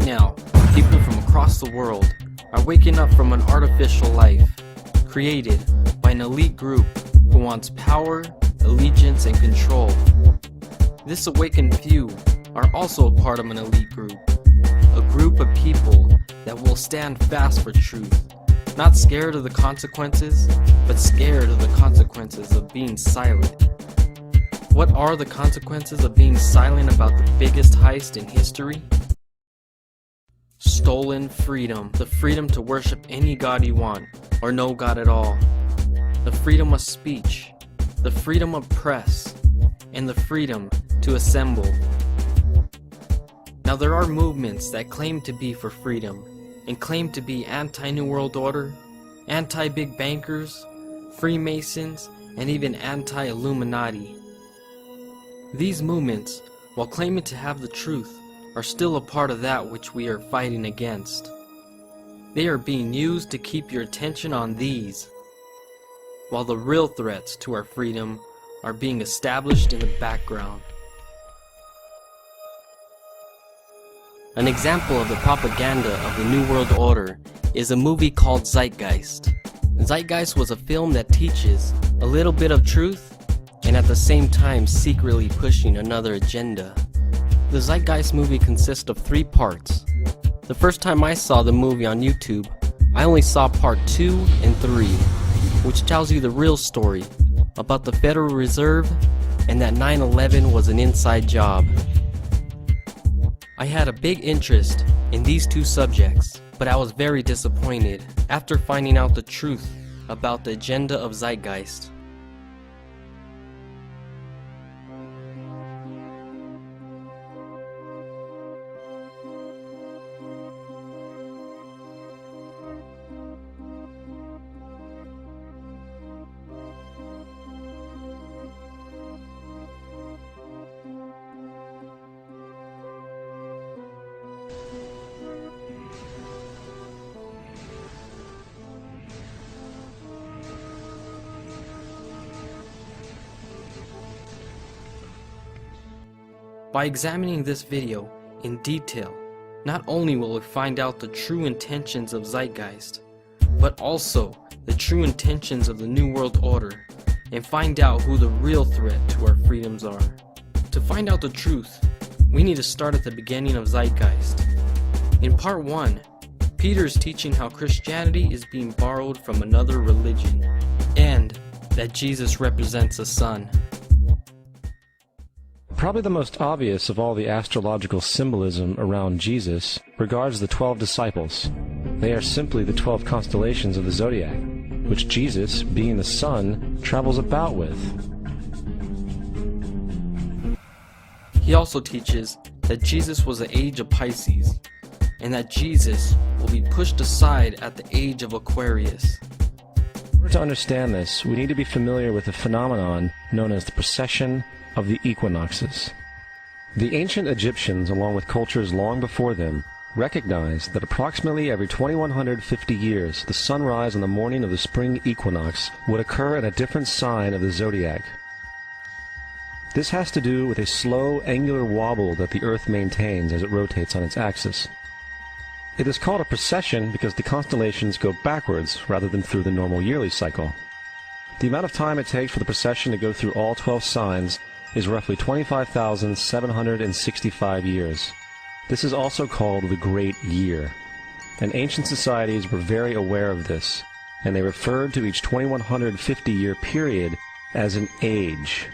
now, people from across the world are waking up from an artificial life created by an elite group who wants power, allegiance, and control. This awakened few are also a part of an elite group, a group of people that will stand fast for truth, not scared of the consequences, but scared of the consequences of being silent. What are the consequences of being silent about the biggest heist in history? Stolen freedom, the freedom to worship any god you want, or no god at all. The freedom of speech, the freedom of press, and the freedom to assemble. Now there are movements that claim to be for freedom, and claim to be anti-New World Order, anti-big bankers, Freemasons, and even anti-Illuminati. These movements, while claiming to have the truth, are still a part of that which we are fighting against. They are being used to keep your attention on these, while the real threats to our freedom are being established in the background. An example of the propaganda of the New World Order is a movie called Zeitgeist. Zeitgeist was a film that teaches a little bit of truth and at the same time secretly pushing another agenda. The Zeitgeist movie consists of 3 parts. The first time I saw the movie on YouTube, I only saw part 2 and 3, which tells you the real story about the Federal Reserve and that 9/11 was an inside job. I had a big interest in these 2 subjects, but I was very disappointed after finding out the truth about the agenda of Zeitgeist. By examining this video in detail, not only will we find out the true intentions of Zeitgeist, but also the true intentions of the New World Order, and find out who the real threat to our freedoms are. To find out the truth, we need to start at the beginning of Zeitgeist. In part 1, Peter is teaching how Christianity is being borrowed from another religion, and that Jesus represents a son. Probably the most obvious of all the astrological symbolism around Jesus regards the 12 disciples. They are simply the 12 constellations of the zodiac, which Jesus, being the sun, travels about with. He also teaches that Jesus was the age of Pisces, and that Jesus will be pushed aside at the age of Aquarius. In order to understand this, we need to be familiar with a phenomenon known as the precession of the equinoxes. The ancient Egyptians, along with cultures long before them, recognized that approximately every 2150 years the sunrise on the morning of the spring equinox would occur in a different sign of the zodiac. This has to do with a slow angular wobble that the Earth maintains as it rotates on its axis. It is called a precession because the constellations go backwards rather than through the normal yearly cycle. The amount of time it takes for the precession to go through all 12 signs is roughly 25,765 years. This is also called the Great Year. And ancient societies were very aware of this, and they referred to each 2150-year period as an age.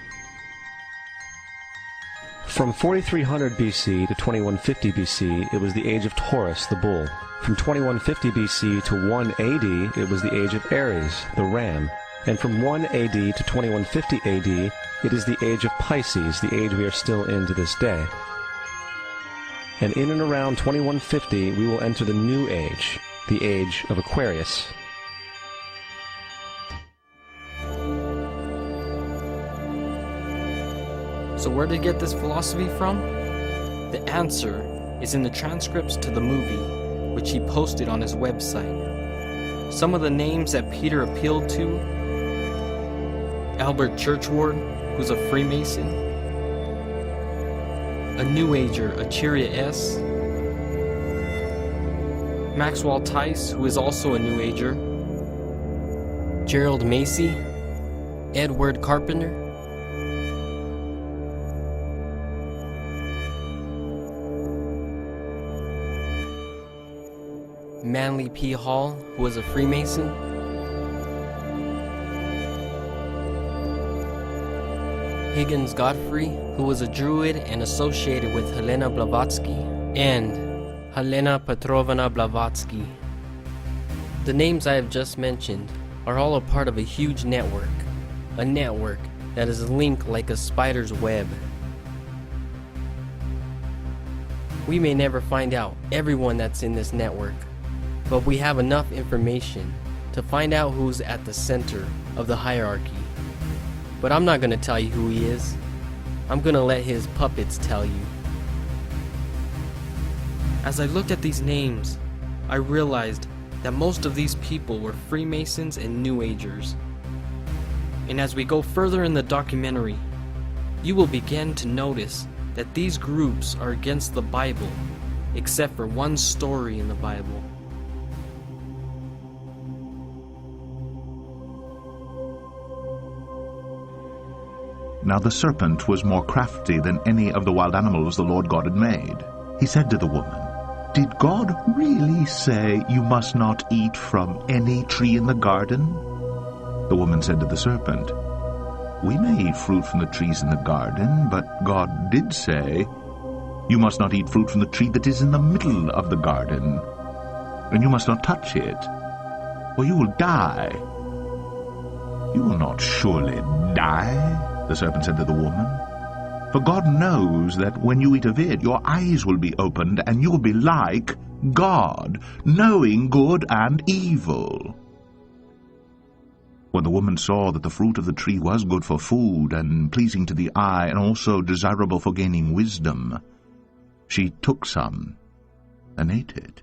From 4300 BC to 2150 BC, it was the age of Taurus, the bull. From 2150 BC to 1 AD, it was the age of Aries, the ram. And from 1 AD to 2150 AD, it is the age of Pisces, the age we are still in to this day. And in and around 2150, we will enter the new age, the age of Aquarius. So where did he get this philosophy from? The answer is in the transcripts to the movie, which he posted on his website. Some of the names that Peter appealed to: Albert Churchward, who's a Freemason; a New Ager, Acheria S.; Maxwell Tice, who is also a New Ager, Gerald Macy, Edward Carpenter, Manly P. Hall, who was a Freemason, Higgins Godfrey, who was a Druid and associated with Helena Blavatsky, and Helena Petrovna Blavatsky. The names I have just mentioned are all a part of a huge network, a network that is linked like a spider's web. We may never find out everyone that's in this network, but we have enough information to find out who's at the center of the hierarchy. But I'm not going to tell you who he is. I'm going to let his puppets tell you. As I looked at these names, I realized that most of these people were Freemasons and New Agers. And as we go further in the documentary, you will begin to notice that these groups are against the Bible, except for one story in the Bible. Now the serpent was more crafty than any of the wild animals the Lord God had made. He said to the woman, "Did God really say you must not eat from any tree in the garden?" The woman said to the serpent, "We may eat fruit from the trees in the garden, but God did say, 'You must not eat fruit from the tree that is in the middle of the garden, and you must not touch it, or you will die.'" "You will not surely die," the serpent said to the woman, "for God knows that when you eat of it, your eyes will be opened, and you will be like God, knowing good and evil." When the woman saw that the fruit of the tree was good for food, and pleasing to the eye, and also desirable for gaining wisdom, she took some and ate it.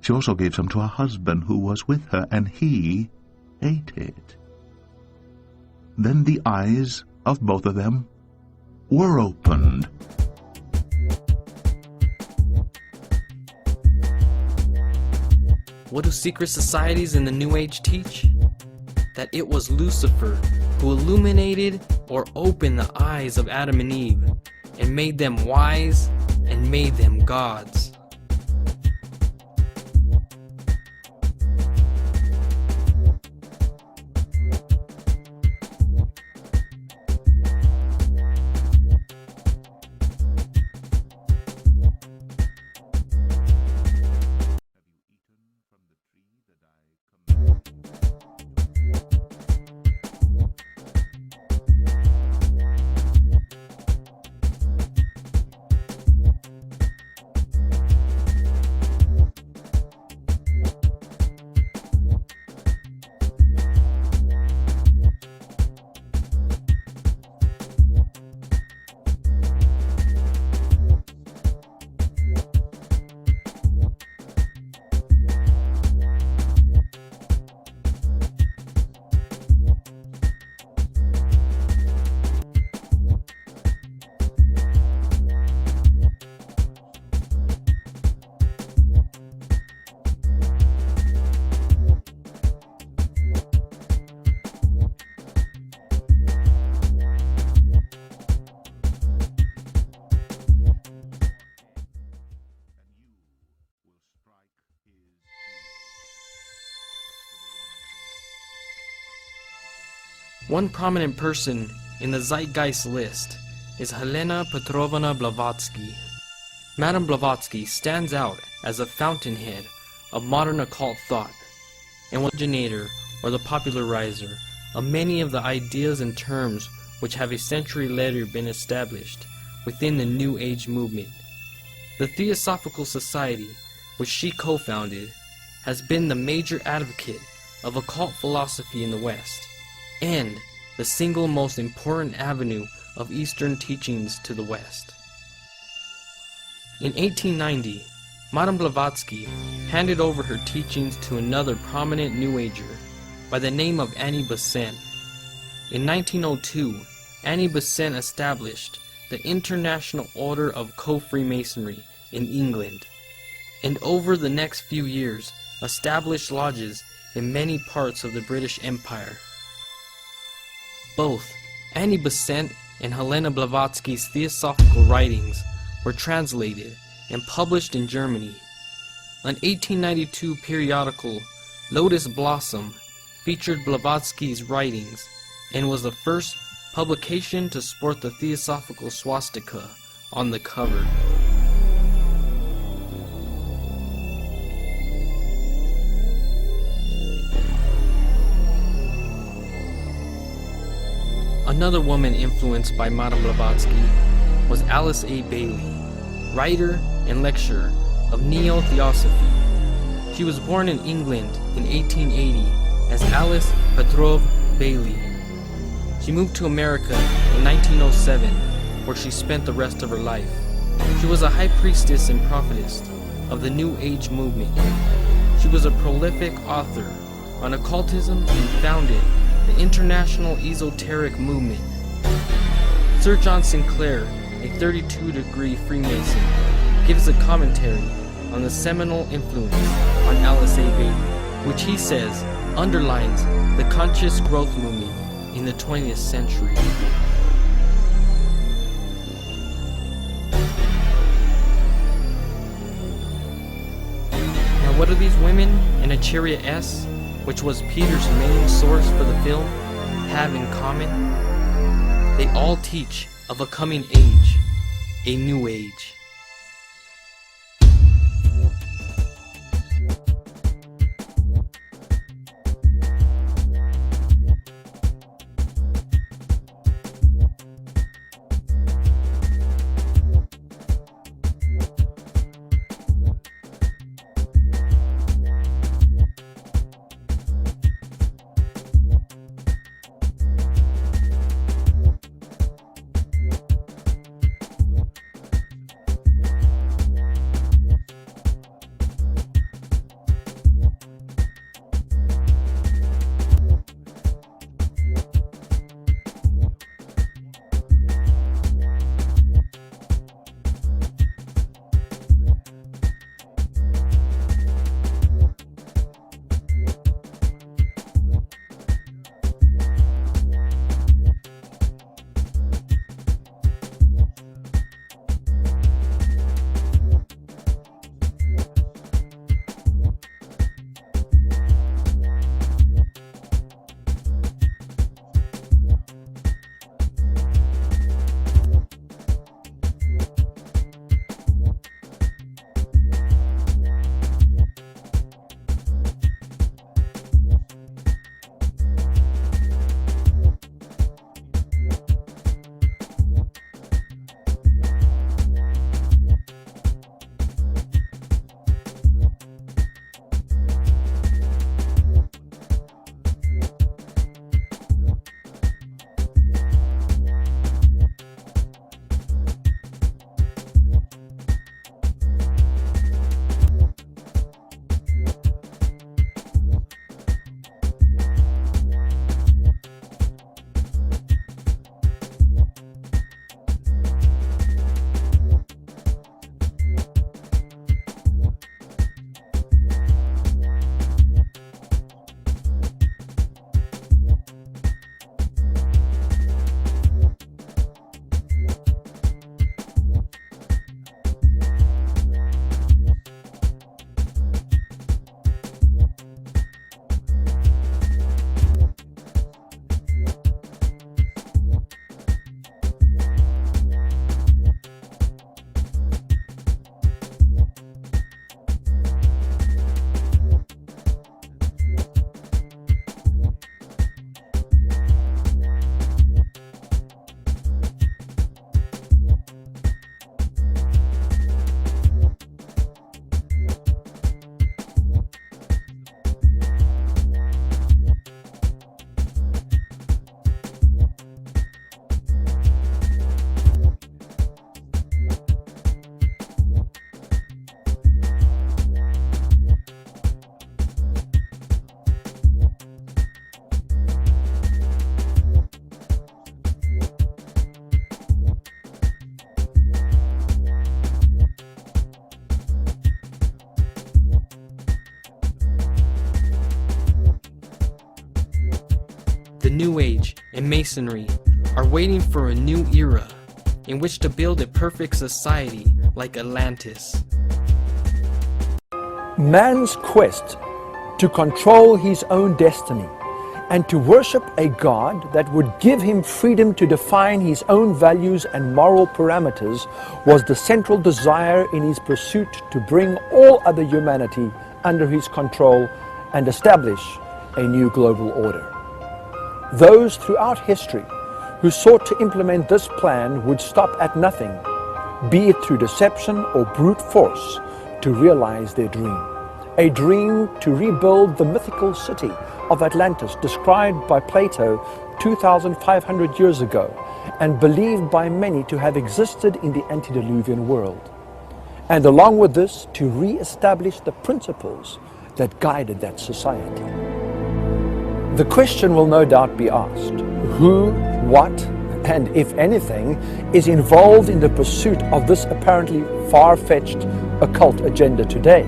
She also gave some to her husband who was with her, and he ate it. Then the eyes of both of them were opened. What do secret societies in the New Age teach? That it was Lucifer who illuminated or opened the eyes of Adam and Eve and made them wise and made them gods. One prominent person in the Zeitgeist list is Helena Petrovna Blavatsky. Madame Blavatsky stands out as a fountainhead of modern occult thought and was the originator or the popularizer of many of the ideas and terms which have a century later been established within the New Age movement. The Theosophical Society, which she co-founded, has been the major advocate of occult philosophy in the West, and the single most important avenue of Eastern teachings to the West. In 1890, Madame Blavatsky handed over her teachings to another prominent New Ager by the name of Annie Besant. In 1902, Annie Besant established the International Order of Co-Freemasonry in England, and over the next few years established lodges in many parts of the British Empire. Both Annie Besant and Helena Blavatsky's theosophical writings were translated and published in Germany. An 1892 periodical, Lotus Blossom, featured Blavatsky's writings and was the first publication to sport the theosophical swastika on the cover. Another woman influenced by Madame Blavatsky was Alice A. Bailey, writer and lecturer of Neo-Theosophy. She was born in England in 1880 as Alice Petrov Bailey. She moved to America in 1907, where she spent the rest of her life. She was a high priestess and prophetess of the New Age movement. She was a prolific author on occultism and founded the International Esoteric Movement. Sir John Sinclair, a 32-degree Freemason, gives a commentary on the seminal influence on Alice A. Bailey, which he says underlines the conscious growth movement in the 20th century. Now, what do these women in a Chariot S, which was Peter's main source for the film, have in common? They all teach of a coming age, a new age. New Age, and Masonry are waiting for a new era in which to build a perfect society like Atlantis. Man's quest to control his own destiny and to worship a God that would give him freedom to define his own values and moral parameters was the central desire in his pursuit to bring all other humanity under his control and establish a new global order. Those throughout history who sought to implement this plan would stop at nothing, be it through deception or brute force, to realize their dream. A dream to rebuild the mythical city of Atlantis described by Plato 2,500 years ago and believed by many to have existed in the antediluvian world. And along with this, to re-establish the principles that guided that society. The question will no doubt be asked: who, what, and if anything, is involved in the pursuit of this apparently far-fetched occult agenda today?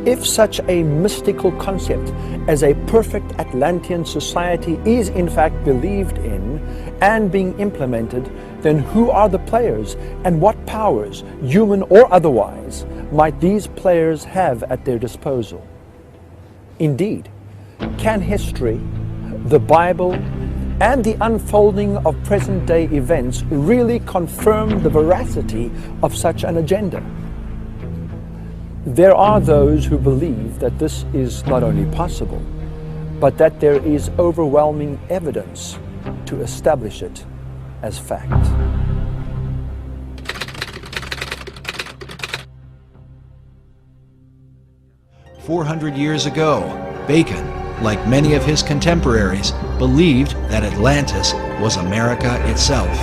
If such a mystical concept as a perfect Atlantean society is in fact believed in and being implemented, then who are the players and what powers, human or otherwise, might these players have at their disposal? Indeed, can history, the Bible, and the unfolding of present-day events really confirm the veracity of such an agenda? There are those who believe that this is not only possible, but that there is overwhelming evidence to establish it as fact. "400 years ago, Bacon, like many of his contemporaries, believed that Atlantis was America itself."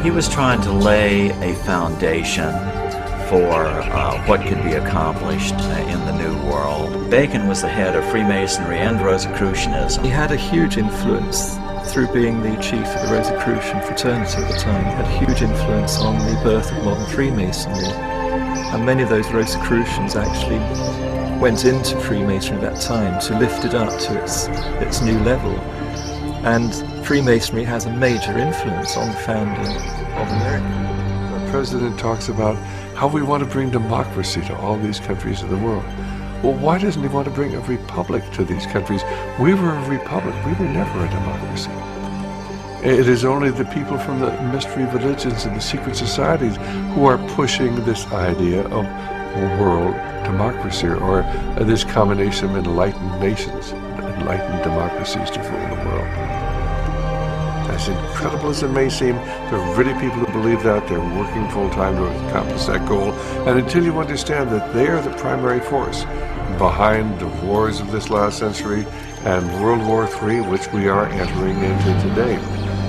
He was trying to lay a foundation for what could be accomplished in the New World. Bacon was the head of Freemasonry and Rosicrucianism. He had a huge influence through being the chief of the Rosicrucian fraternity at the time. He had a huge influence on the birth of modern Freemasonry. And many of those Rosicrucians actually went into Freemasonry at that time to lift it up to its new level. And Freemasonry has a major influence on the founding of America. The president talks about how we want to bring democracy to all these countries of the world. Well, why doesn't he want to bring a republic to these countries? We were a republic. We were never a democracy. It is only the people from the mystery religions and the secret societies who are pushing this idea of world democracy, or this combination of enlightened nations, enlightened democracies to rule the world. As incredible as it may seem, there are really people who believe that. They're working full-time to accomplish that goal. And until you understand that they are the primary force behind the wars of this last century and World War III, which we are entering into today,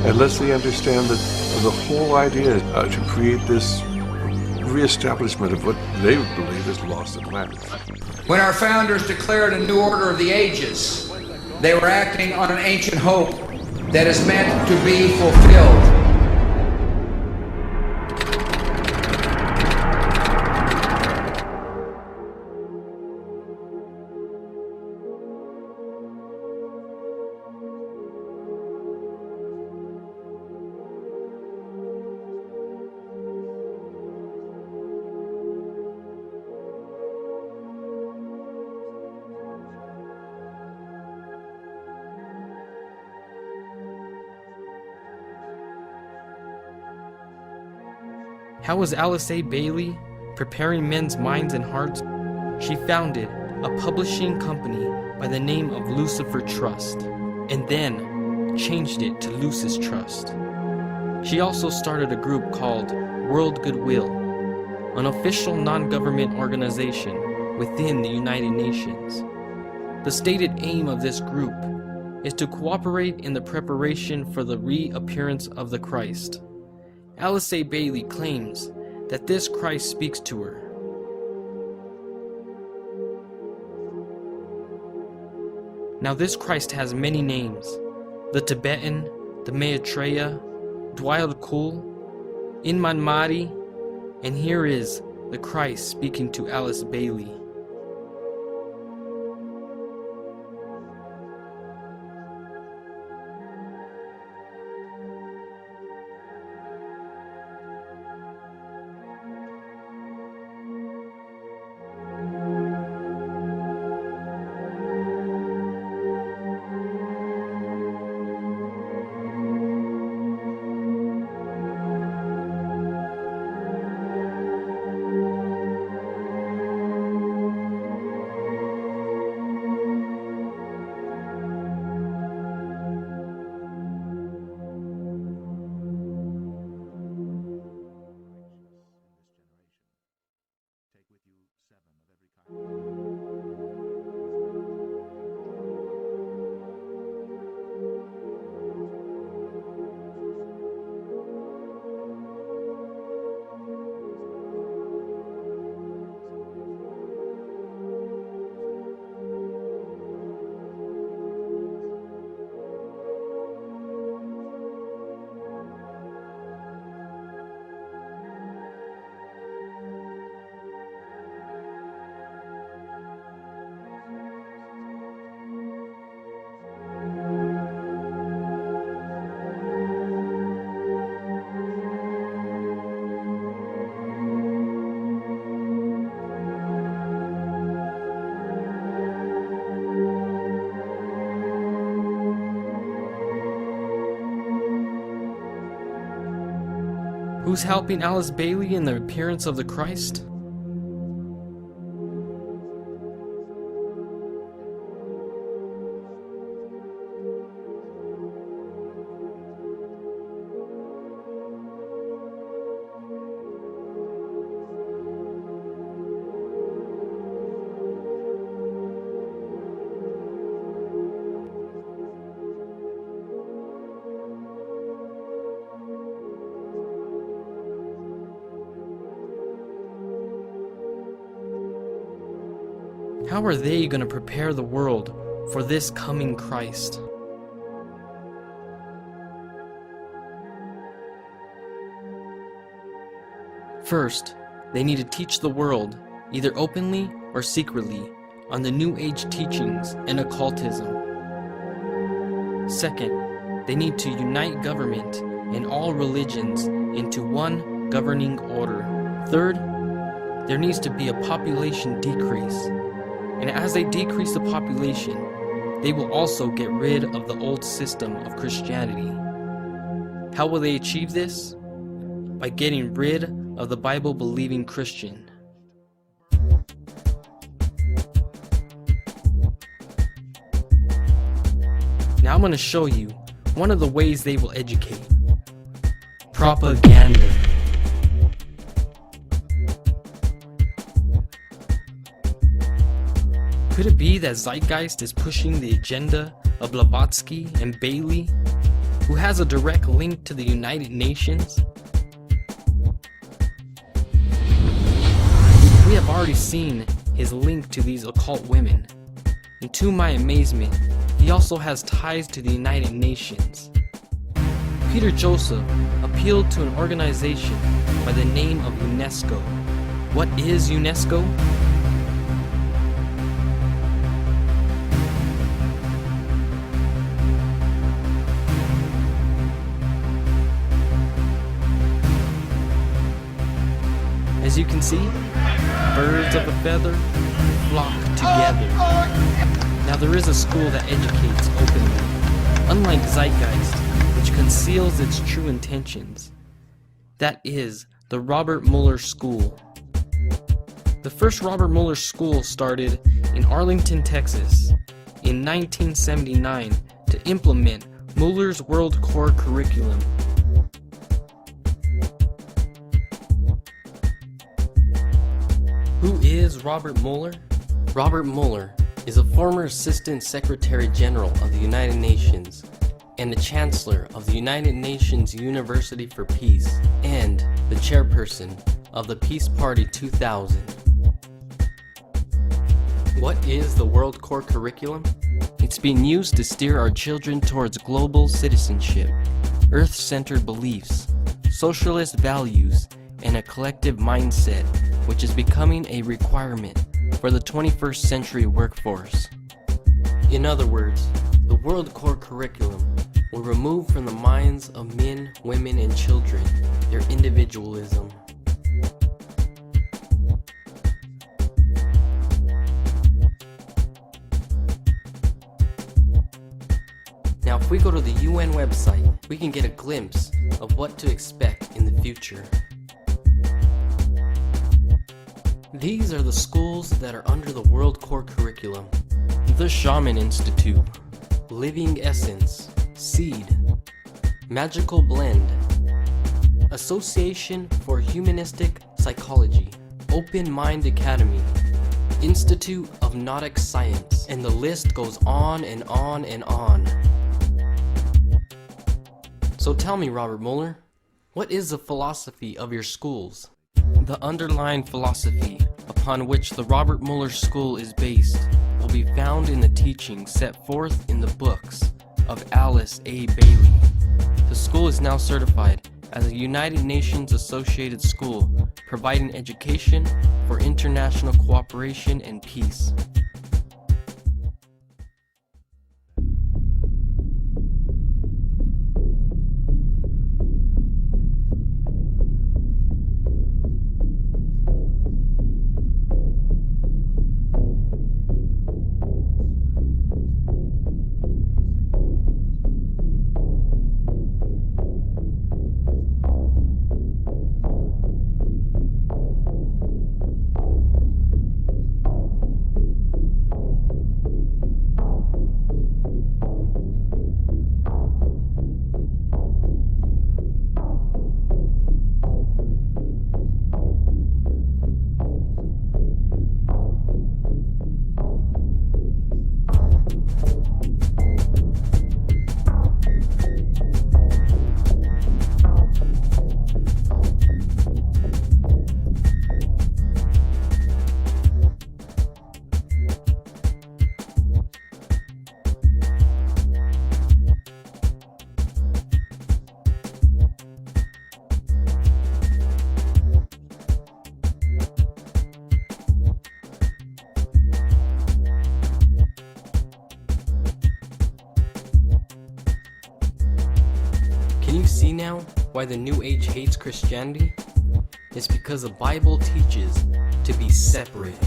unless they understand that the whole idea is to create this reestablishment of what they believe is lost Atlantis. When our founders declared a new order of the ages, they were acting on an ancient hope that is meant to be fulfilled. How was Alice A. Bailey preparing men's minds and hearts? She founded a publishing company by the name of Lucifer Trust, and then changed it to Lucis Trust. She also started a group called World Goodwill, an official non-government organization within the United Nations. The stated aim of this group is to cooperate in the preparation for the reappearance of the Christ. Alice A. Bailey claims that this Christ speaks to her. Now this Christ has many names: the Tibetan, the Maitreya, Dwayal Kul, Inman Mahdi, and here is the Christ speaking to Alice Bailey. Who's helping Alice Bailey in the appearance of the Christ? How are they going to prepare the world for this coming Christ? First, they need to teach the world, either openly or secretly, on the New Age teachings and occultism. Second, they need to unite government and all religions into one governing order. Third, there needs to be a population decrease. And as they decrease the population, they will also get rid of the old system of Christianity. How will they achieve this? By getting rid of the Bible-believing Christian. Now I'm going to show you one of the ways they will educate. Propaganda. Could it be that Zeitgeist is pushing the agenda of Blavatsky and Bailey, who has a direct link to the United Nations? We have already seen his link to these occult women, and to my amazement, he also has ties to the United Nations. Peter Joseph appealed to an organization by the name of UNESCO. What is UNESCO? As you can see, birds of a feather flock together. Now there is a school that educates openly, unlike Zeitgeist, which conceals its true intentions. That is the Robert Mueller School. The first Robert Mueller School started in Arlington, Texas in 1979 to implement Mueller's World Core curriculum. Who is Robert Mueller? Robert Mueller is a former Assistant Secretary General of the United Nations and the Chancellor of the United Nations University for Peace and the Chairperson of the Peace Party 2000. What is the World Core curriculum? It's being used to steer our children towards global citizenship, Earth-centered beliefs, socialist values, and a collective mindset, which is becoming a requirement for the 21st century workforce. In other words, the World Core curriculum will remove from the minds of men, women, and children their individualism. Now, if we go to the UN website, we can get a glimpse of what to expect in the future. These are the schools that are under the World Core curriculum. The Shaman Institute, Living Essence, Seed, Magical Blend, Association for Humanistic Psychology, Open Mind Academy, Institute of Nautic Science, and the list goes on and on and on. So tell me, Robert Mueller, what is the philosophy of your schools? The underlying philosophy upon which the Robert Mueller School is based will be found in the teachings set forth in the books of Alice A. Bailey. The school is now certified as a United Nations associated school, providing education for international cooperation and peace. now why the New Age hates Christianity? It's because the Bible teaches to be separate.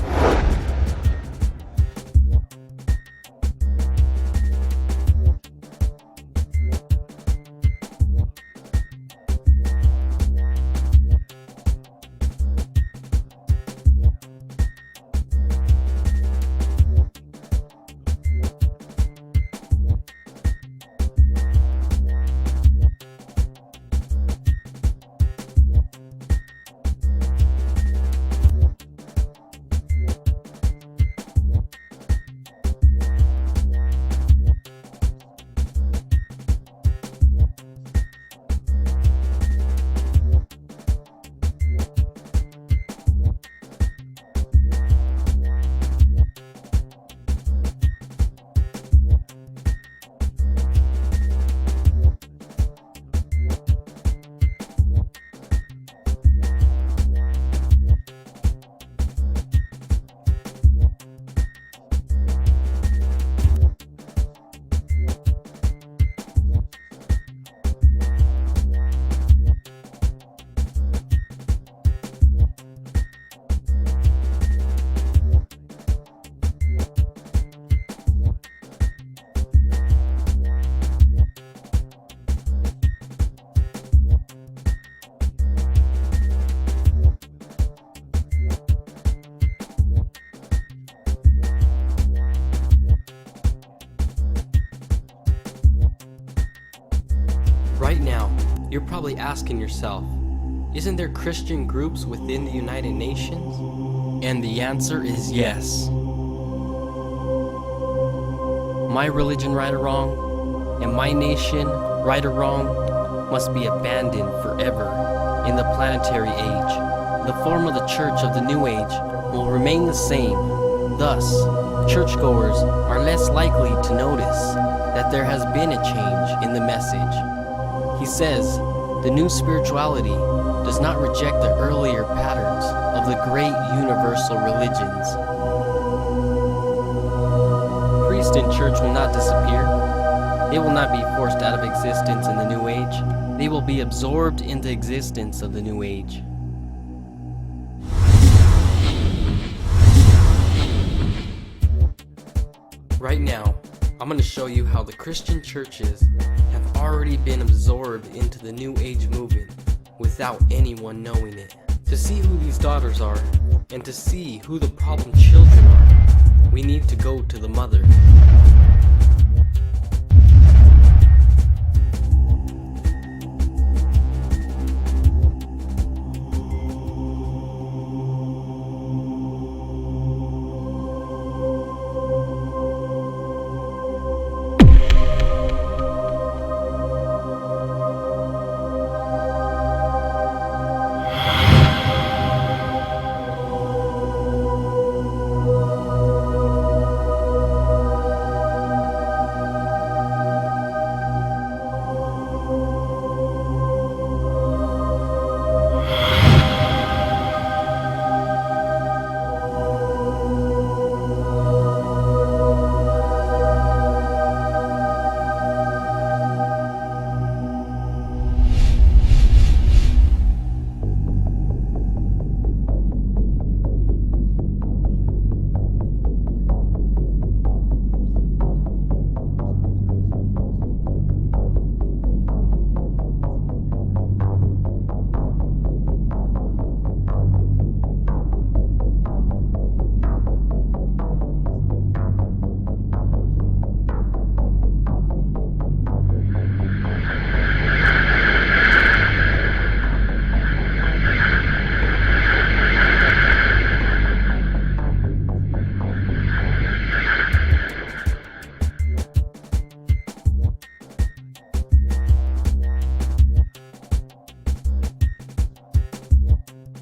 Right now, you're probably asking yourself, isn't there Christian groups within the United Nations? And the answer is yes. My religion, right or wrong, and my nation, right or wrong, must be abandoned forever in the planetary age. The form of the church of the New Age will remain the same. Thus, churchgoers are less likely to notice that there has been a change in the message. He says, the new spirituality does not reject the earlier patterns of the great universal religions. Priest and church will not disappear. They will not be forced out of existence in the New Age. They will be absorbed into existence of the New Age. Right now, I'm going to show you how the Christian churches have already been absorbed into the New Age movement without anyone knowing it. To see who these daughters are, and to see who the problem children are, we need to go to the mother.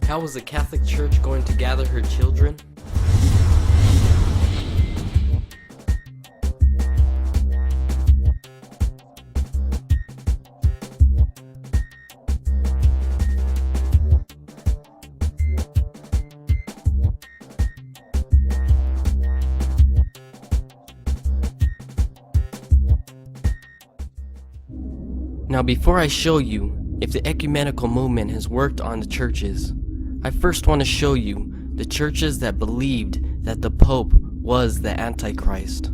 How was the Catholic Church going to gather her children? Now before I show you, if the ecumenical movement has worked on the churches, I first want to show you the churches that believed that the Pope was the Antichrist.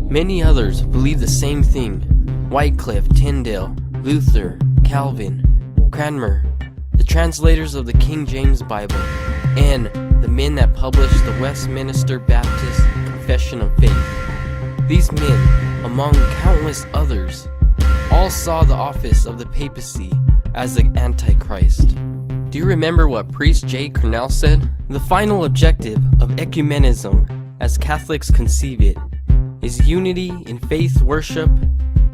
Many others believe the same thing. Wycliffe, Tyndale, Luther, Calvin, Cranmer, the translators of the King James Bible, and the men that published the Westminster Baptist Confession of Faith. These men, among countless others, all saw the office of the papacy as the Antichrist. Do you remember what priest J. Cornell said? The final objective of ecumenism, as Catholics conceive it, is unity in faith worship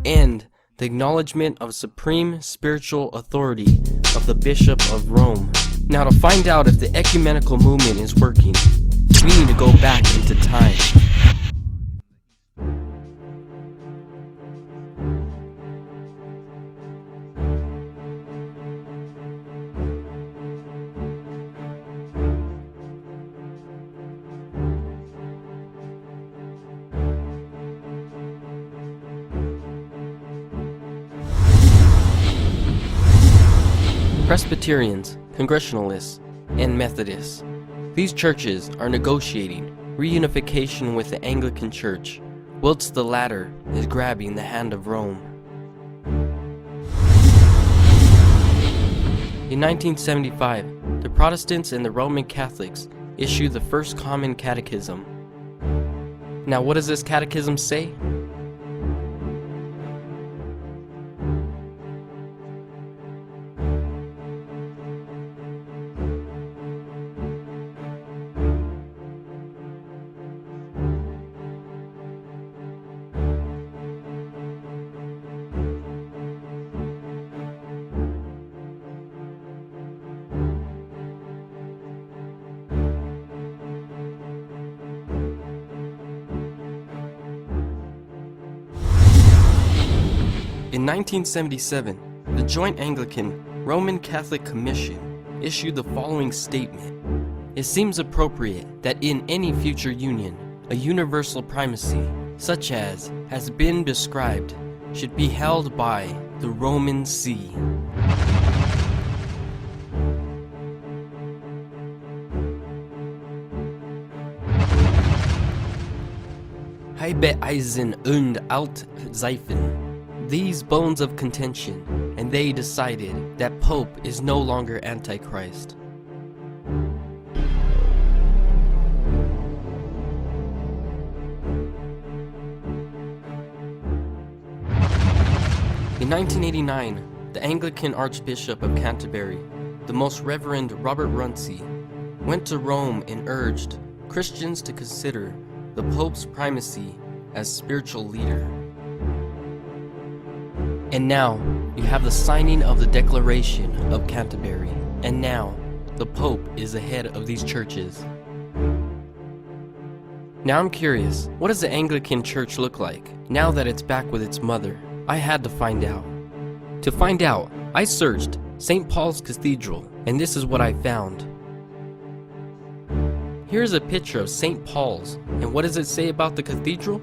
and the acknowledgement of supreme spiritual authority of the Bishop of Rome. Now, to find out if the ecumenical movement is working, we need to go back into time. Presbyterians, Congregationalists, and Methodists. These churches are negotiating reunification with the Anglican Church, whilst the latter is grabbing the hand of Rome. In 1975, the Protestants and the Roman Catholics issued the First Common Catechism. Now, what does this catechism say? In 1977, the Joint Anglican Roman Catholic Commission issued the following statement. It seems appropriate that in any future union, a universal primacy, such as has been described, should be held by the Roman See. Heibe Eisen und Alt Seifen. These bones of contention, and they decided that Pope is no longer Antichrist. In 1989, the Anglican Archbishop of Canterbury, the Most Reverend Robert Runcie, went to Rome and urged Christians to consider the Pope's primacy as spiritual leader. And now, you have the signing of the Declaration of Canterbury, and now, the Pope is the head of these churches. Now I'm curious, what does the Anglican Church look like, now that it's back with its mother? I had to find out. To find out, I searched St. Paul's Cathedral, and this is what I found. Here's a picture of St. Paul's, and what does it say about the cathedral?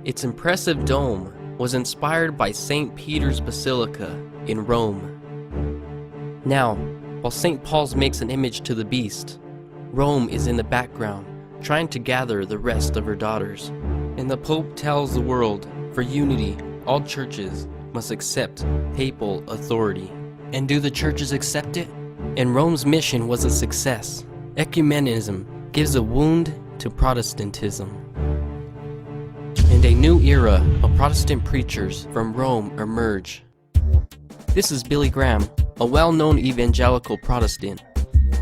Its impressive dome was inspired by St. Peter's Basilica in Rome. Now, while St. Paul's makes an image to the beast, Rome is in the background, trying to gather the rest of her daughters. And the Pope tells the world, for unity, all churches must accept papal authority. And do the churches accept it? And Rome's mission was a success. Ecumenism gives a wound to Protestantism. And a new era of Protestant preachers from Rome emerge. This is Billy Graham, a well-known evangelical Protestant,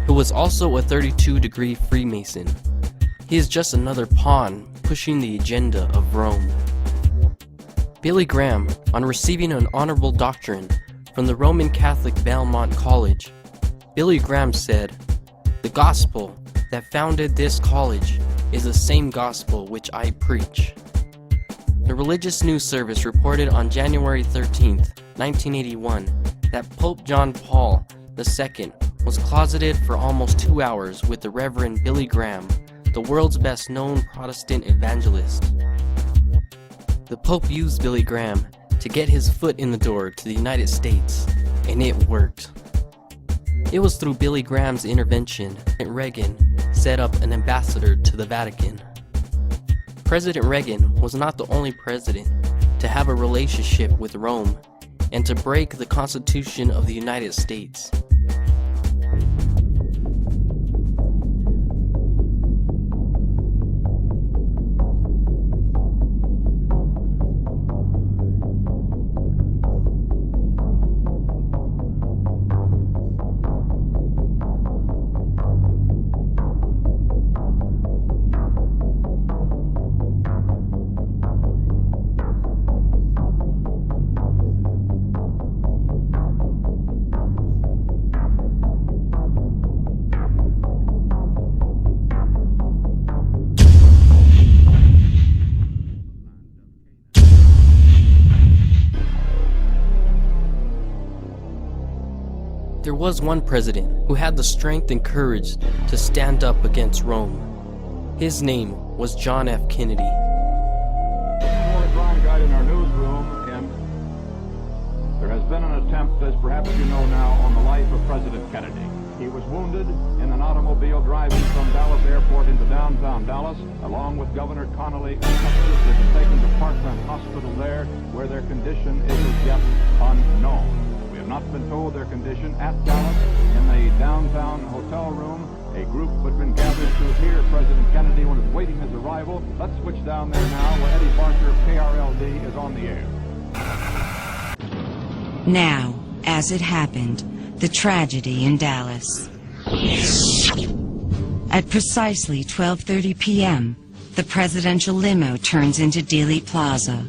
who was also a 32-degree Freemason. He is just another pawn pushing the agenda of Rome. Billy Graham, on receiving an honorable doctrine from the Roman Catholic Belmont College, Billy Graham said, "The gospel that founded this college is the same gospel which I preach." The Religious News Service reported on January 13th, 1981, that Pope John Paul II was closeted for almost 2 hours with the Reverend Billy Graham, the world's best known Protestant evangelist. The Pope used Billy Graham to get his foot in the door to the United States, and it worked. It was through Billy Graham's intervention that Reagan set up an ambassador to the Vatican. President Reagan was not the only president to have a relationship with Rome and to break the Constitution of the United States. There was one president who had the strength and courage to stand up against Rome. His name was John F. Kennedy. More crime guide in our newsroom, and there has been an attempt, as perhaps you know now, on the life of President Kennedy. He was wounded in an automobile driving from Dallas Airport into downtown Dallas, along with Governor Connolly and others. They've been taken to Parkland Hospital there, where their condition is as yet unknown. We have not been told their condition at Dallas. In the downtown hotel room, a group had been gathered to hear President Kennedy when awaiting his arrival. Let's switch down there now, where Eddie Barker of KRLD is on the air. Now, as it happened, the tragedy in Dallas. At precisely 12:30 p.m., the presidential limo turns into Dealey Plaza.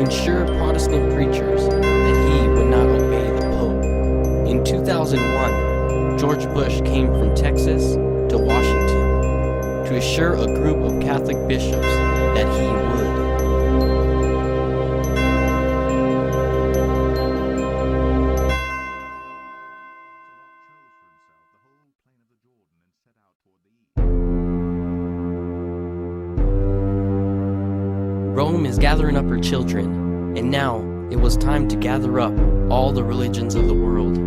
ensure Protestant preachers that he would not obey the Pope. In 2001, George Bush came from Texas to Washington to assure a group of Catholic bishops that he would. Rome is gathering up her children, and now it was time to gather up all the religions of the world.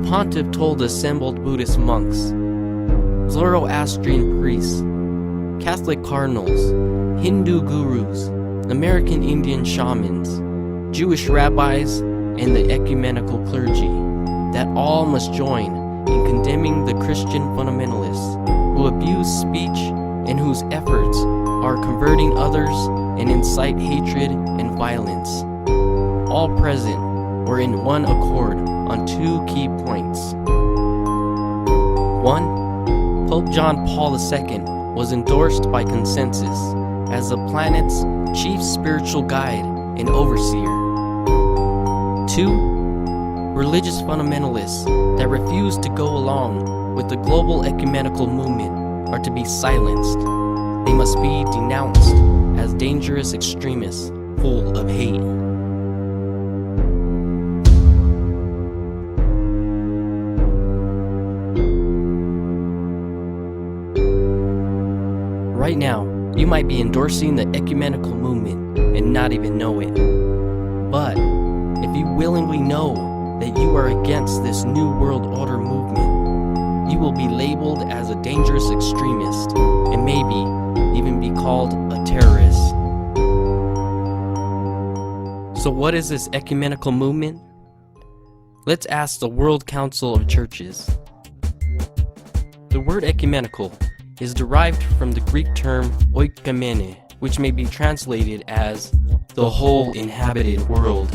Pontiff told assembled Buddhist monks, Zoroastrian priests, Catholic cardinals, Hindu gurus, American Indian shamans, Jewish rabbis, and the ecumenical clergy that all must join in condemning the Christian fundamentalists who abuse speech and whose efforts are converting others and incite hatred and violence. All present were in one accord on two key points. 1. Pope John Paul II was endorsed by consensus as the planet's chief spiritual guide and overseer. 2. Religious fundamentalists that refuse to go along with the global ecumenical movement are to be silenced. They must be denounced as dangerous extremists full of hate. Right now, you might be endorsing the ecumenical movement and not even know it. But if you willingly know that you are against this New World Order movement, you will be labeled as a dangerous extremist and maybe even be called a terrorist. So what is this ecumenical movement? Let's ask the World Council of Churches. The word ecumenical is derived from the Greek term oikumene, which may be translated as the whole inhabited world.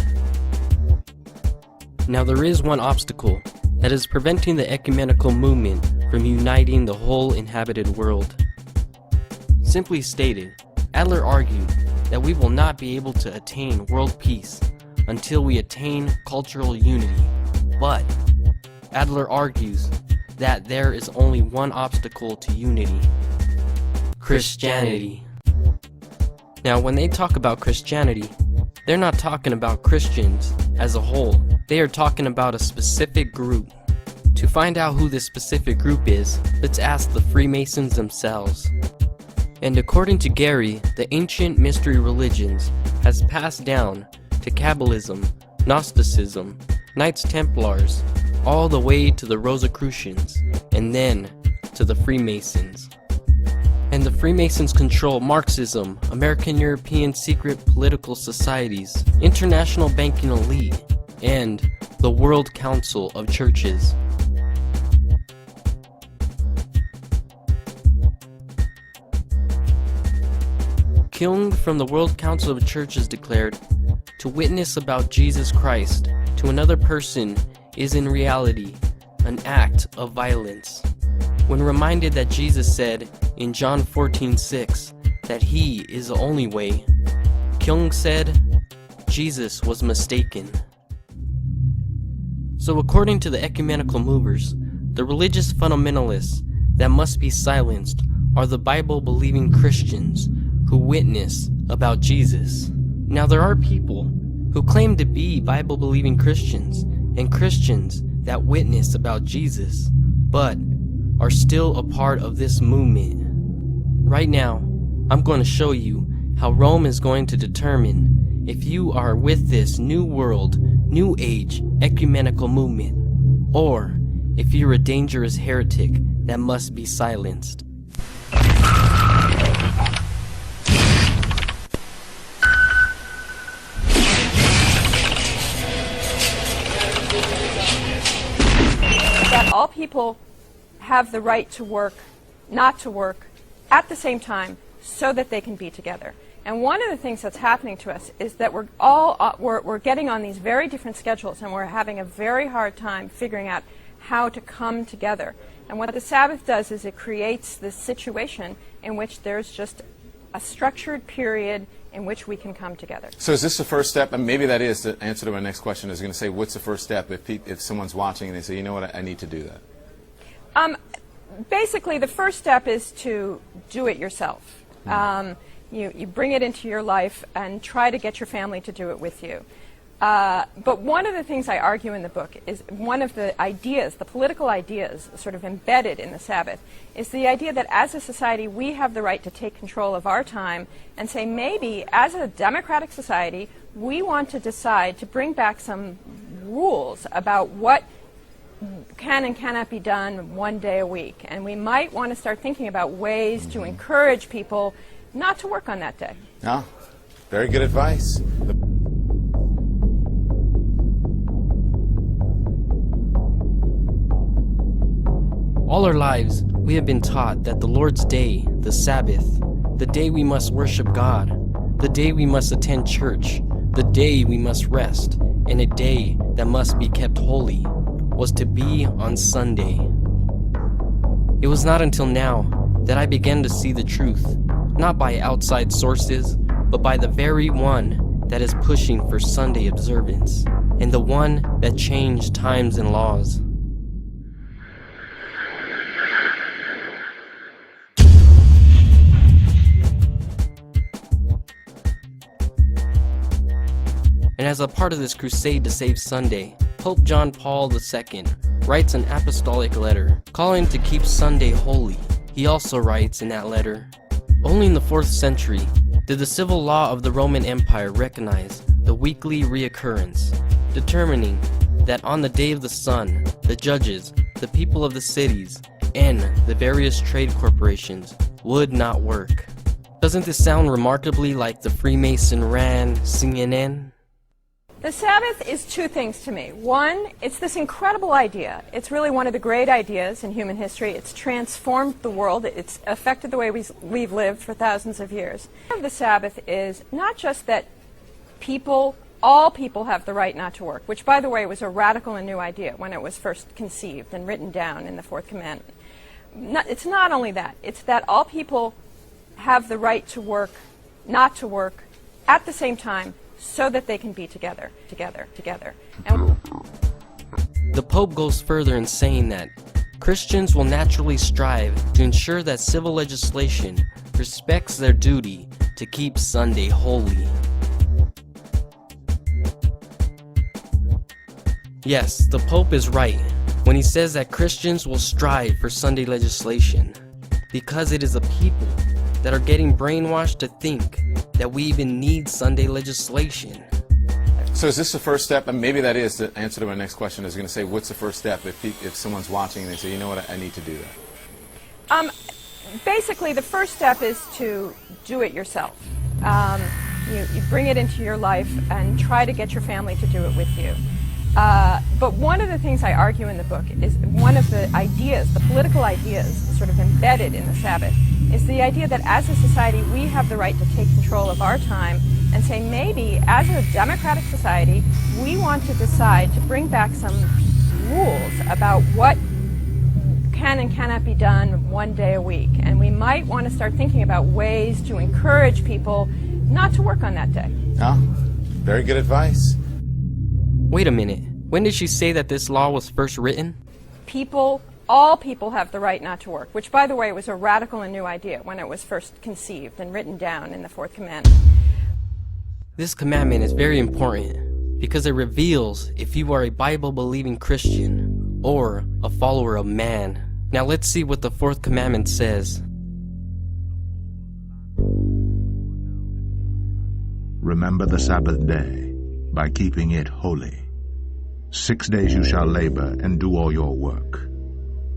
Now there is one obstacle that is preventing the ecumenical movement from uniting the whole inhabited world. Simply stated, Adler argued that we will not be able to attain world peace until we attain cultural unity. But Adler argues that there is only one obstacle to unity: Christianity. Now, when they talk about Christianity, they're not talking about Christians as a whole. They are talking about a specific group. To find out who this specific group is, let's ask the Freemasons themselves. And according to Gary, the ancient mystery religions has passed down to Kabbalism, Gnosticism, Knights Templars, all the way to the Rosicrucians, and then to the Freemasons. And the Freemasons control Marxism, American European secret political societies, international banking elite, and the World Council of Churches. Kyung from the World Council of Churches declared, "To witness about Jesus Christ to another person is in reality an act of violence." When reminded that Jesus said in John 14:6 that he is the only way, Kyung said Jesus was mistaken. So according to the ecumenical movers, the religious fundamentalists that must be silenced are the Bible-believing Christians who witness about Jesus. Now there are people who claim to be Bible-believing Christians and Christians that witness about Jesus, but are still a part of this movement. Right now, I'm going to show you how Rome is going to determine if you are with this new world, new age, ecumenical movement, or if you're a dangerous heretic that must be silenced. That all people have the right to work, not to work, at the same time, so that they can be together. And one of the things that's happening to us is that we're getting on these very different schedules, and we're having a very hard time figuring out how to come together. And what the Sabbath does is it creates this situation in which there's just a structured period in which we can come together. So is this the first step? And maybe that is the answer to my next question. Is going to say, what's the first step if someone's watching and they say, you know what, I need to do that? Basically, the first step is to do it yourself. You bring it into your life and try to get your family to do it with you. But one of the things I argue in the book is one of the ideas, the political ideas sort of embedded in the Sabbath, is the idea that as a society we have the right to take control of our time and say maybe as a democratic society we want to decide to bring back some rules about what can and cannot be done one day a week. And we might want to start thinking about ways to encourage people not to work on that day. No, very good advice. All our lives, we have been taught that the Lord's Day, the Sabbath, the day we must worship God, the day we must attend church, the day we must rest, and a day that must be kept holy, was to be on Sunday. It was not until now that I began to see the truth, not by outside sources, but by the very one that is pushing for Sunday observance, and the one that changed times and laws. And as a part of this crusade to save Sunday, Pope John Paul II writes an apostolic letter calling to keep Sunday holy. He also writes in that letter, "Only in the 4th century did the civil law of the Roman Empire recognize the weekly reoccurrence, determining that on the day of the sun, the judges, the people of the cities, and the various trade corporations would not work." Doesn't this sound remarkably like the Freemason ran CNN? The Sabbath is two things to me. One, it's this incredible idea. It's really one of the great ideas in human history. It's transformed the world. It's affected the way we've lived for thousands of years. The Sabbath is not just that all people have the right not to work, which, by the way, was a radical and new idea when it was first conceived and written down in the Fourth Commandment. It's not only that. It's that all people have the right to work, not to work, at the same time, so that they can be together. And The Pope goes further in saying that Christians will naturally strive to ensure that civil legislation respects their duty to keep Sunday holy. Yes, the Pope is right when he says that Christians will strive for Sunday legislation, because it is the people that are getting brainwashed to think that we even need Sunday legislation. So is this the first step? And maybe that is the answer to my next question. I was going to say, what's the first step if someone's watching and they say, you know what, I need to do that? Basically, the first step is to do it yourself. You bring it into your life and try to get your family to do it with you. But one of the things I argue in the book is one of the ideas, the political ideas sort of embedded in the Sabbath, is the idea that as a society we have the right to take control of our time and say maybe as a democratic society we want to decide to bring back some rules about what can and cannot be done one day a week. And we might want to start thinking about ways to encourage people not to work on that day. Oh, very good advice. Wait a minute. When did she say that this law was first written? All people have the right not to work, which, by the way, was a radical and new idea when it was first conceived and written down in the Fourth Commandment. This commandment is very important because it reveals if you are a Bible-believing Christian or a follower of man. Now let's see what the Fourth Commandment says. Remember the Sabbath day by keeping it holy. 6 days you shall labor and do all your work.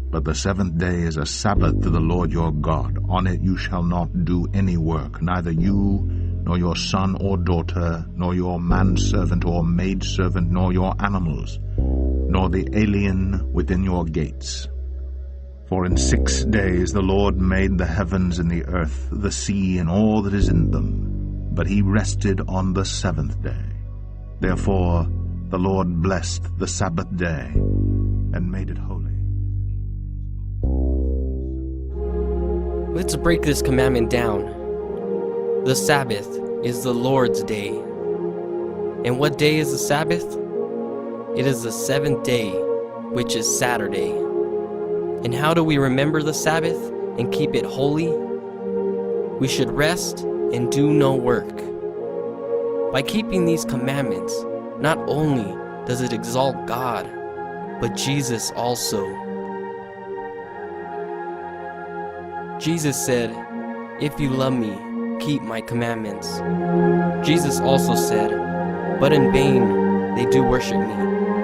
But the seventh day is a Sabbath to the Lord your God. On it you shall not do any work, neither you, nor your son or daughter, nor your manservant or maidservant, nor your animals, nor the alien within your gates. For in 6 days the Lord made the heavens and the earth, the sea, and all that is in them. But he rested on the seventh day. Therefore the Lord blessed the Sabbath day and made it holy. Let's break this commandment down. The Sabbath is the Lord's day. And what day is the Sabbath? It is the seventh day, which is Saturday. And how do we remember the Sabbath and keep it holy? We should rest and do no work. By keeping these commandments, not only does it exalt God, but Jesus also. Jesus said, "If you love me, keep my commandments." Jesus also said, "But in vain they do worship me,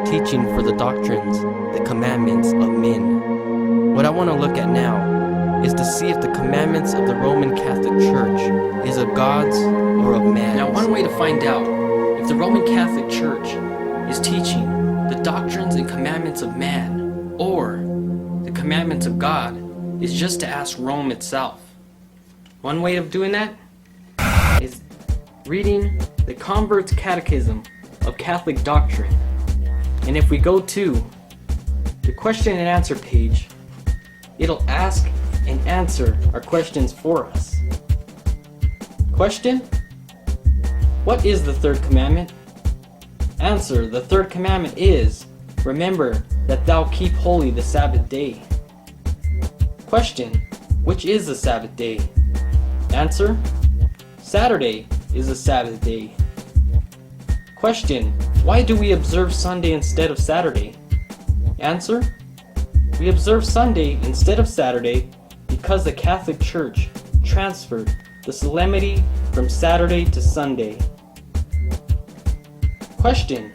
teaching for the doctrines, the commandments of men." What I want to look at now is to see if the commandments of the Roman Catholic Church is of God's or of man. Now, one way to find out if the Roman Catholic Church is teaching the doctrines and commandments of man or the commandments of God is just to ask Rome itself. One way of doing that is reading the Convert's Catechism of Catholic Doctrine. And if we go to the question and answer page, it'll ask and answer our questions for us. Question: what is the third commandment? Answer: the third commandment is, remember that thou keep holy the Sabbath day. Question: which is the Sabbath day? Answer: Saturday is the Sabbath day. Question: why do we observe Sunday instead of Saturday? Answer: we observe Sunday instead of Saturday because the Catholic Church transferred the solemnity from Saturday to Sunday. Question: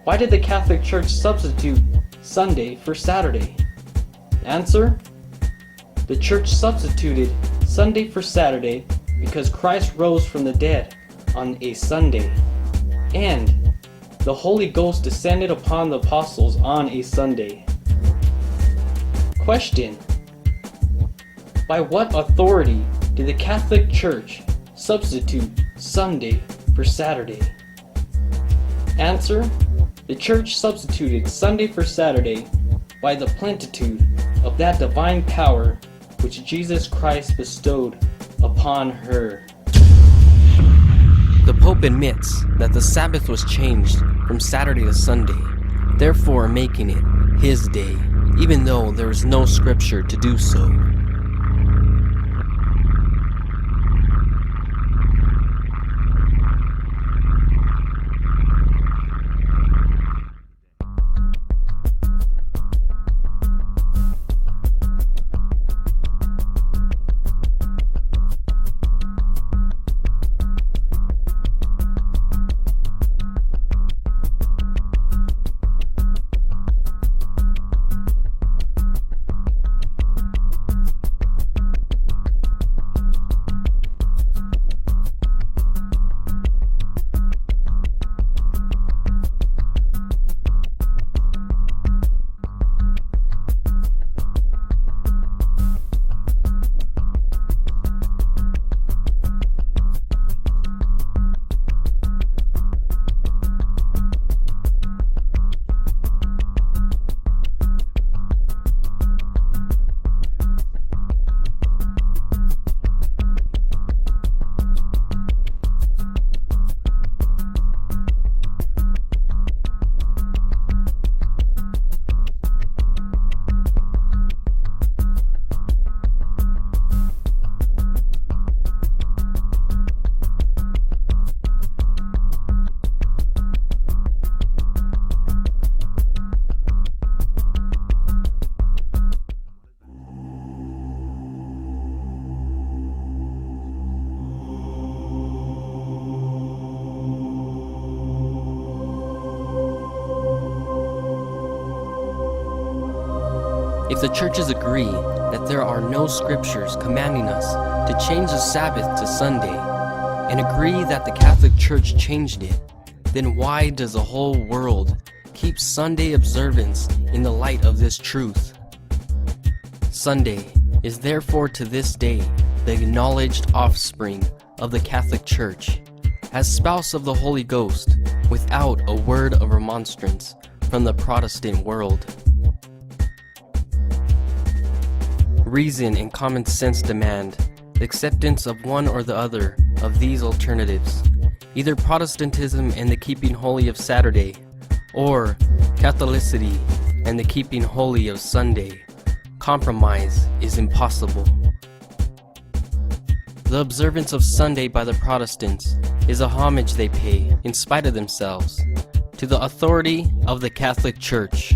why did the Catholic Church substitute Sunday for Saturday? Answer: the Church substituted Sunday for Saturday because Christ rose from the dead on a Sunday, and the Holy Ghost descended upon the apostles on a Sunday. Question: by what authority did the Catholic Church substitute Sunday for Saturday? Answer: the Church substituted Sunday for Saturday by the plenitude of that divine power which Jesus Christ bestowed upon her. The Pope admits that the Sabbath was changed from Saturday to Sunday, therefore making it his day, even though there is no scripture to do so. If the churches agree that there are no scriptures commanding us to change the Sabbath to Sunday, and agree that the Catholic Church changed it, then why does the whole world keep Sunday observance in the light of this truth? Sunday is therefore to this day the acknowledged offspring of the Catholic Church, as spouse of the Holy Ghost, without a word of remonstrance from the Protestant world. Reason and common sense demand the acceptance of one or the other of these alternatives, either Protestantism and the keeping holy of Saturday, or Catholicity and the keeping holy of Sunday. Compromise is impossible. The observance of Sunday by the Protestants is a homage they pay, in spite of themselves, to the authority of the Catholic Church.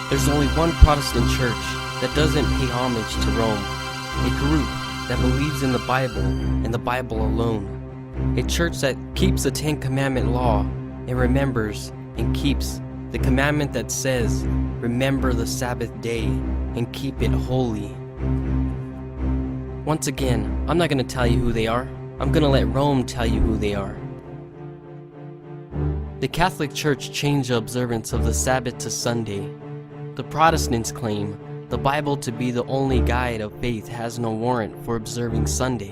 There's only one Protestant church that doesn't pay homage to Rome, a group that believes in the Bible and the Bible alone, a church that keeps the Ten Commandment law and remembers and keeps the commandment that says, remember the Sabbath day and keep it holy. Once again, I'm not going to tell you who they are. I'm going to let Rome tell you who they are. The Catholic Church changed the observance of the Sabbath to Sunday. The Protestants claim the Bible to be the only guide of faith has no warrant for observing Sunday.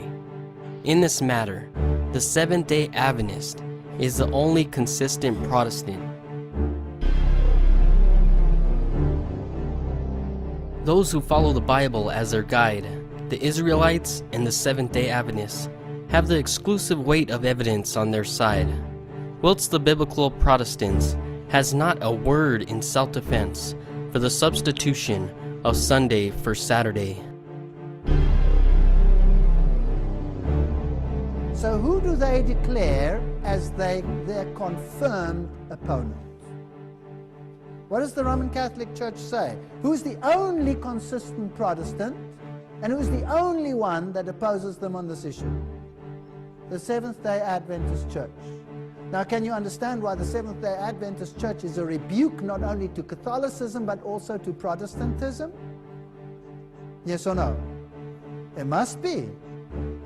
In this matter, the Seventh-day Adventist is the only consistent Protestant. Those who follow the Bible as their guide, the Israelites and the Seventh-day Adventists, have the exclusive weight of evidence on their side, whilst the biblical Protestants has not a word in self-defense for the substitution of Sunday for Saturday. So who do they declare as their confirmed opponent? What does the Roman Catholic Church say? Who's the only consistent Protestant, and who's the only one that opposes them on this issue? The Seventh-day Adventist Church. Now, can you understand why the Seventh-day Adventist Church is a rebuke not only to Catholicism but also to Protestantism? Yes or no? It must be.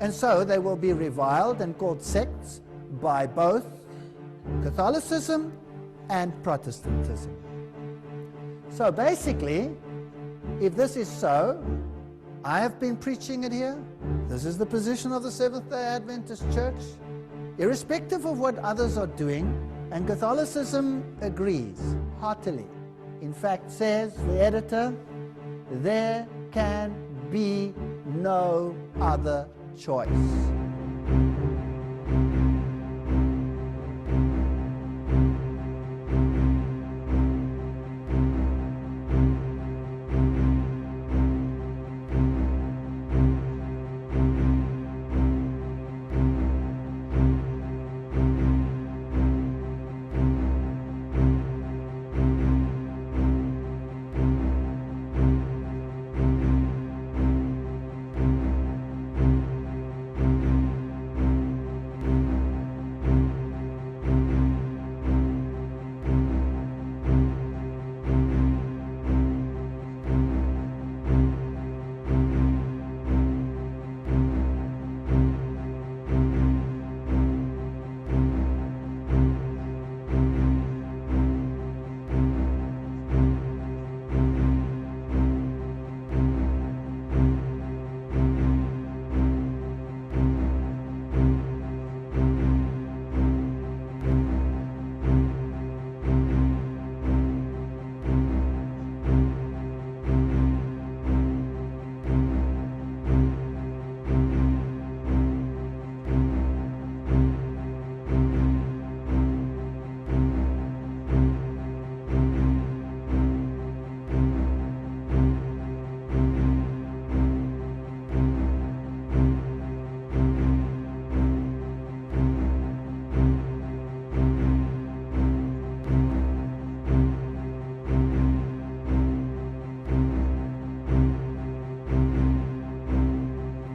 And so they will be reviled and called sects by both Catholicism and Protestantism. So basically, if this is so, I have been preaching it here. This is the position of the Seventh-day Adventist Church, irrespective of what others are doing, and Catholicism agrees heartily. In fact, says the editor, there can be no other choice.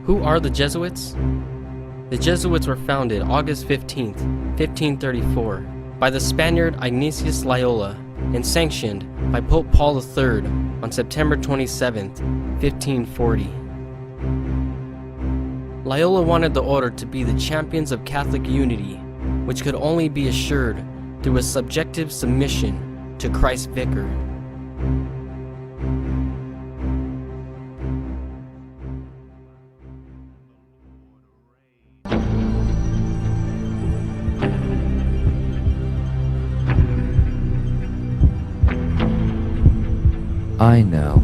Who are the Jesuits? The Jesuits were founded August 15th, 1534, by the Spaniard Ignatius Loyola and sanctioned by Pope Paul III on September 27th, 1540. Loyola wanted the order to be the champions of Catholic unity, which could only be assured through a subjective submission to Christ's vicar. I now,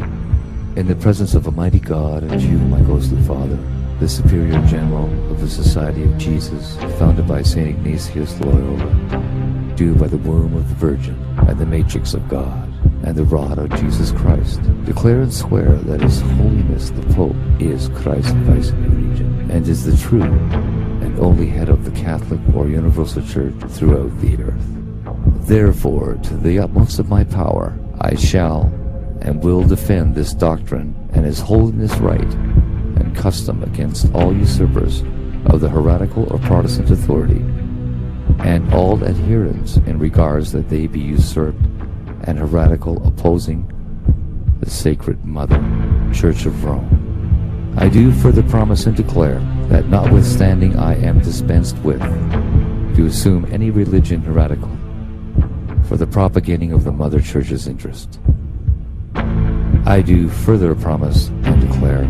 in the presence of Almighty God and you, my ghostly Father, the Superior General of the Society of Jesus, founded by St. Ignatius Loyola, do by the womb of the Virgin and the matrix of God and the rod of Jesus Christ, declare and swear that His Holiness the Pope is Christ's Vice-Regent and is the true and only head of the Catholic or Universal Church throughout the earth. Therefore, to the utmost of my power, I shall and will defend this doctrine and His Holiness right and custom against all usurpers of the heretical or Protestant authority, and all adherents in regards that they be usurped and heretical opposing the Sacred Mother, Church of Rome. I do further promise and declare that notwithstanding I am dispensed with to assume any religion heretical, for the propagating of the Mother Church's interest. I do further promise and declare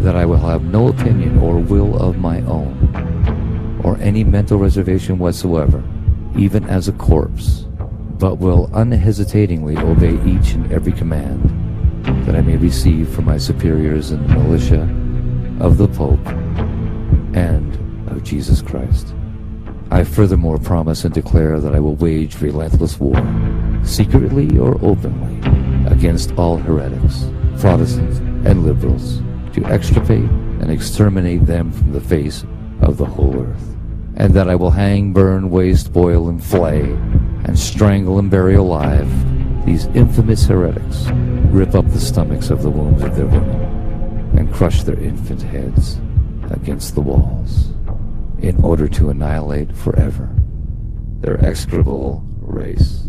that I will have no opinion or will of my own, or any mental reservation whatsoever, even as a corpse, but will unhesitatingly obey each and every command that I may receive from my superiors in the militia of the Pope and of Jesus Christ. I furthermore promise and declare that I will wage relentless war, secretly or openly, against all heretics, Protestants, and liberals, to extirpate and exterminate them from the face of the whole earth, and that I will hang, burn, waste, boil, and flay, and strangle and bury alive these infamous heretics, rip up the stomachs of the wombs of their women, and crush their infant heads against the walls, in order to annihilate forever their execrable race.